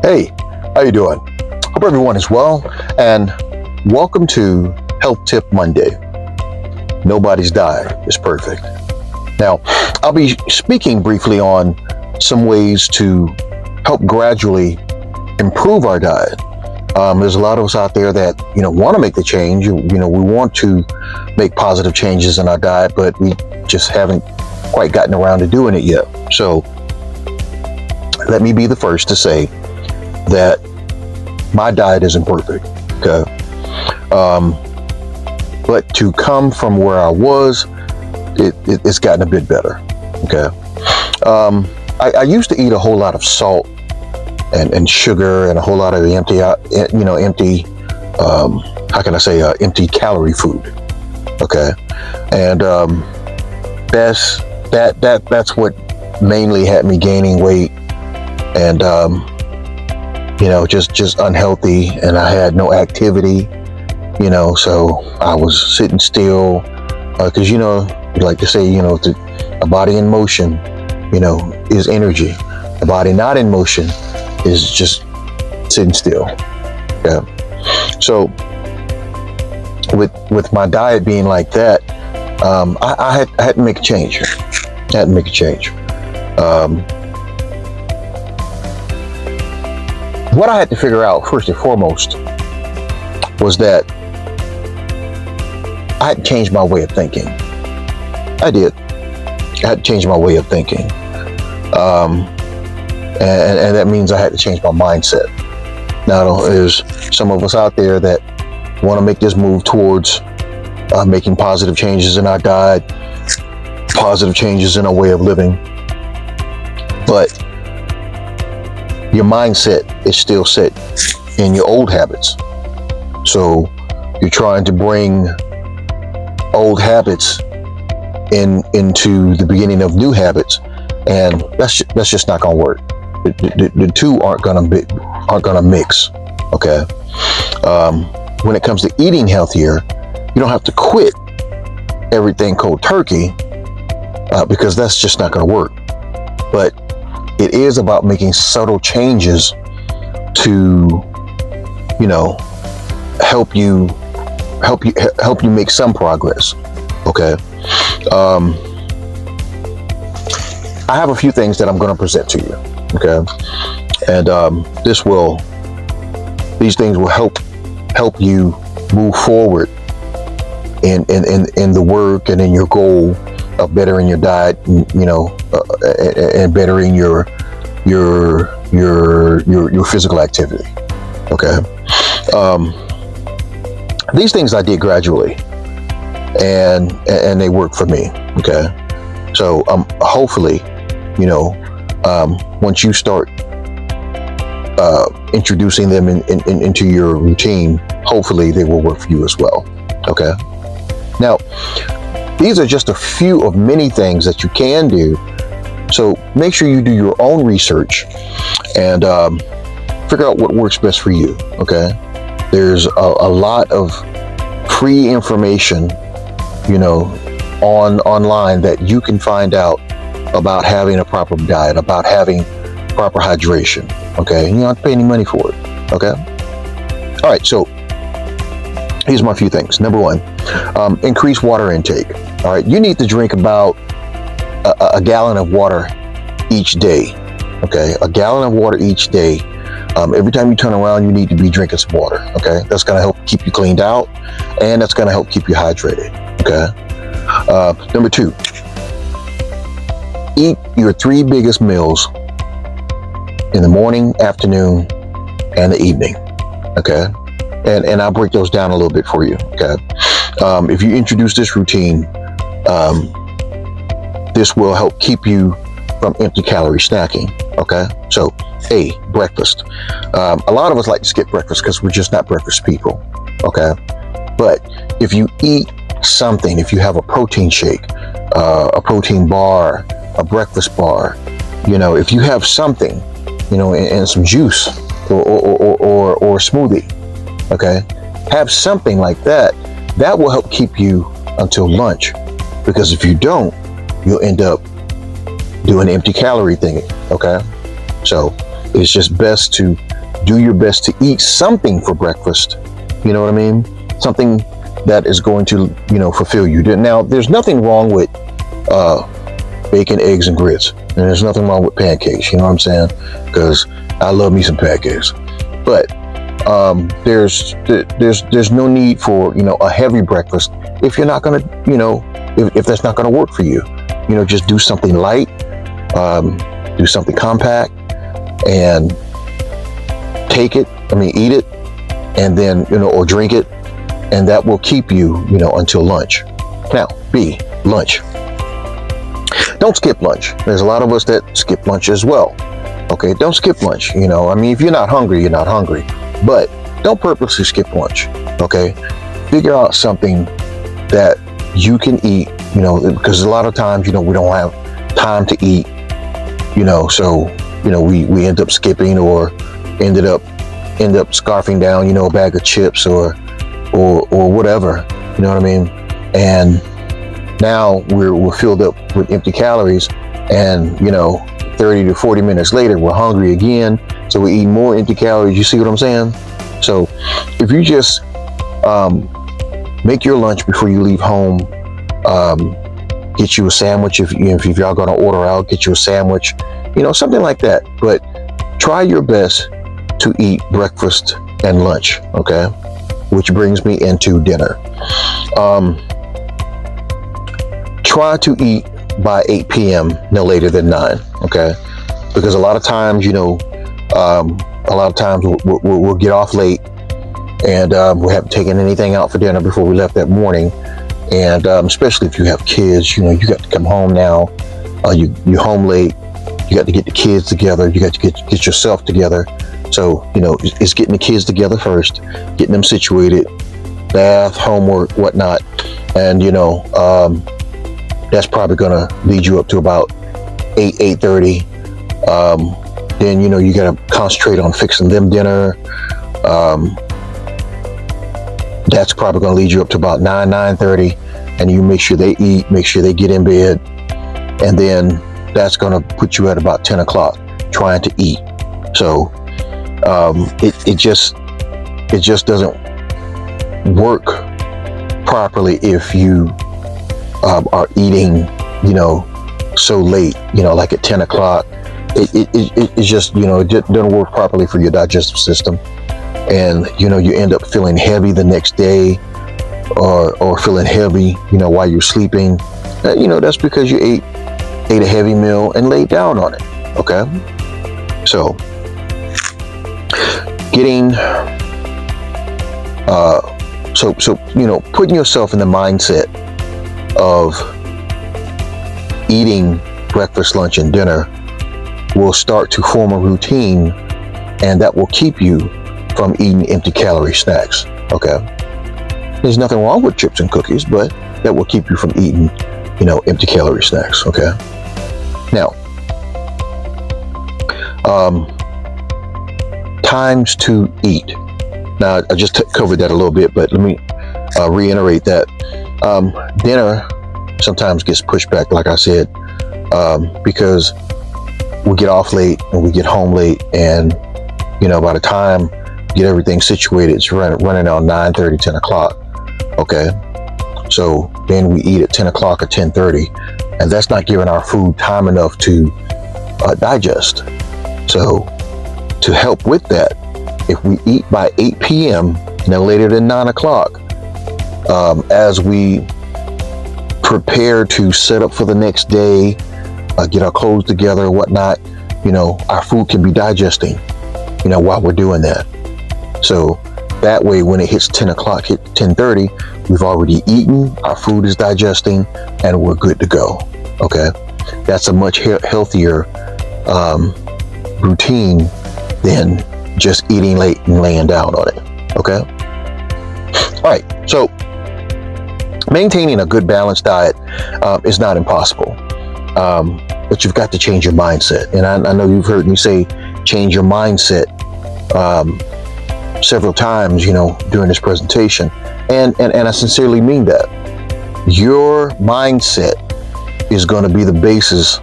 Hey, how you doing? Hope everyone is well, and welcome to Health Tip Monday. Nobody's diet is perfect. Now, I'll be speaking briefly on some ways to help gradually improve our diet. There's a lot of us out there that want to make the change. We want to make positive changes in our diet, but we just haven't quite gotten around to doing it yet. So, let me be the first to say that my diet isn't perfect, okay? But to come from where I was, it's gotten a bit better, okay? I used to eat a whole lot of salt and sugar and a whole lot of empty calorie food, okay? And that's what mainly had me gaining weight and just unhealthy, and I had no activity, so I was sitting still, because you like to say, a body in motion, is energy. A body not in motion is just sitting still. Yeah. So with my diet being like that, I had to make a change. What I had to figure out first and foremost was that I had to change my way of thinking. I did. I had to change my way of thinking. And that means I had to change my mindset. Now, there's some of us out there that want to make this move towards making positive changes in our diet, positive changes in our way of living. But your mindset is still set in your old habits. So you're trying to bring old habits into the beginning of new habits, and that's just not gonna work. The two aren't gonna mix. Okay. When it comes to eating healthier, you don't have to quit everything cold turkey, because that's just not gonna work. But it is about making subtle changes to, help you make some progress. Okay. I have a few things that I'm going to present to you. Okay. And these things will help you move forward in the work and in your goal of bettering your diet, and bettering your physical activity. Okay. These things I did gradually, and they work for me. Okay. So hopefully, once you start introducing them into your routine, hopefully they will work for you as well. Okay. Now, these are just a few of many things that you can do. So make sure you do your own research and figure out what works best for you. Okay. There's a lot of free information, online that you can find out about having a proper diet, about having proper hydration. Okay. And you don't have to pay any money for it. Okay. All right. So here's my few things. Number one, increase water intake. All right. You need to drink about a gallon of water each day. Okay. A gallon of water each day. Every time you turn around, you need to be drinking some water. Okay. That's going to help keep you cleaned out, and that's going to help keep you hydrated. Okay. Number two, eat your 3 biggest meals in the morning, afternoon, and the evening. Okay. And I'll break those down a little bit for you. Okay. If you introduce this routine, this will help keep you from empty calorie snacking. Okay. So, A, breakfast. A lot of us like to skip breakfast because we're just not breakfast people. Okay. But if you eat something, if you have a protein shake, a protein bar, a breakfast bar, if you have something, and some juice or smoothie, okay, have something like that. That will help keep you until lunch, because if you don't, you'll end up doing empty calorie thing. Okay, so it's just best to do your best to eat something for breakfast. You know what I mean? Something that is going to, fulfill you. Now, there's nothing wrong with bacon, eggs, and grits. And there's nothing wrong with pancakes. You know what I'm saying? Because I love me some pancakes. But there's no need for, a heavy breakfast if you're not going to, if that's not going to work for you. Just do something light, do something compact, and eat it, and then, or drink it, and that will keep you, until lunch. Now, B, lunch. Don't skip lunch. There's a lot of us that skip lunch as well. Okay, don't skip lunch. If you're not hungry, you're not hungry. But don't purposely skip lunch. Okay, figure out something that you can eat. Because a lot of times, we don't have time to eat. So we end up skipping, or end up scarfing down, a bag of chips or whatever. You know what I mean? And now we're filled up with empty calories, and 30 to 40 minutes later we're hungry again, so we eat more empty calories. You see what I'm saying? So if you just make your lunch before you leave home, get you a sandwich. If y'all gonna order out, get you a sandwich, something like that. But try your best to eat breakfast and lunch. Okay, which brings me into dinner. Try to eat by 8 p.m. no later than 9. Okay, because a lot of times, we'll get off late, and we haven't taken anything out for dinner before we left that morning. And especially if you have kids, you got to come home now. You're home late. You got to get the kids together. You got to get yourself together. So it's getting the kids together first, getting them situated, bath, homework, whatnot, and that's probably gonna lead you up to about 8:30. Then you gotta concentrate on fixing them dinner. That's probably gonna lead you up to about 9:30, and you make sure they eat, make sure they get in bed, and then that's gonna put you at about 10 o'clock trying to eat. So it just doesn't work properly if you are eating, so late, like at 10 o'clock. It's just, it doesn't work properly for your digestive system. And, you end up feeling heavy the next day, or feeling heavy, while you're sleeping. That's because you ate a heavy meal and laid down on it. Okay. So putting yourself in the mindset of eating breakfast, lunch, and dinner will start to form a routine, and that will keep you from eating empty calorie snacks. Okay, there's nothing wrong with chips and cookies, but that will keep you from eating empty calorie snacks. Okay, now times to eat. Now, I just covered that a little bit, but let me reiterate that. Dinner sometimes gets pushed back, like I said, because we get off late and we get home late, and by the time we get everything situated, it's running on 9:30, 10 o'clock. Okay, so then we eat at 10 o'clock or 10:30, and that's not giving our food time enough to digest. So to help with that, if we eat by 8 p.m. no later than 9 o'clock, as we prepare to set up for the next day, get our clothes together, whatnot, our food can be digesting, while we're doing that. So that way, when it hits 10 o'clock, hit 10:30, we've already eaten, our food is digesting, and we're good to go. Okay, that's a much healthier routine than just eating late and laying down on it. Okay. All right. So maintaining a good balanced diet is not impossible, but you've got to change your mindset. And I know you've heard me say change your mindset several times, during this presentation, and I sincerely mean that. Your mindset is going to be the basis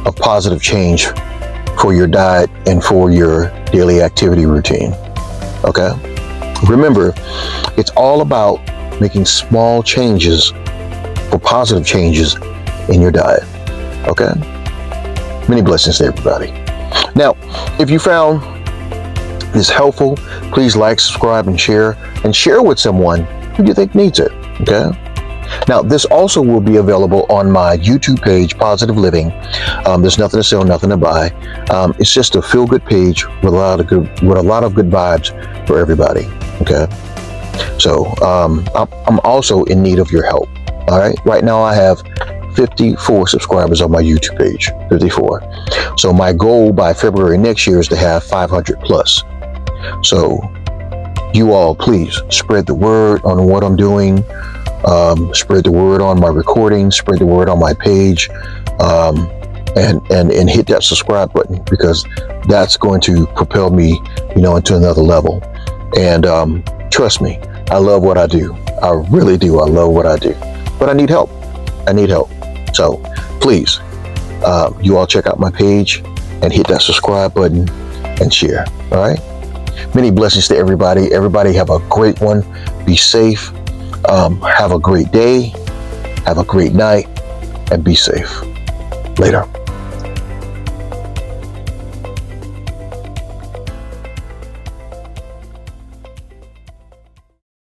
of positive change for your diet and for your daily activity routine. Okay? Remember, it's all about making small changes for positive changes in your diet. Okay? Many blessings to everybody. Now, if you found this helpful, please like, subscribe, and share with someone who you think needs it. Okay? Now, this also will be available on my YouTube page, Positive Living. There's nothing to sell, nothing to buy. It's just a feel-good page with a lot of good vibes for everybody. Okay. So I'm also in need of your help. All right. Right now I have 54 subscribers on my YouTube page. 54. So my goal by February next year is to have 500 plus. So you all please spread the word on what I'm doing. Spread the word on my recordings. Spread the word on my page. And hit that subscribe button, because that's going to propel me, into another level. And trust me, I love what I do. I really do. I love what I do. But I need help. So please, you all check out my page and hit that subscribe button and share. All right. Many blessings to everybody. Everybody have a great one. Be safe. Have a great day. Have a great night. And be safe. Later.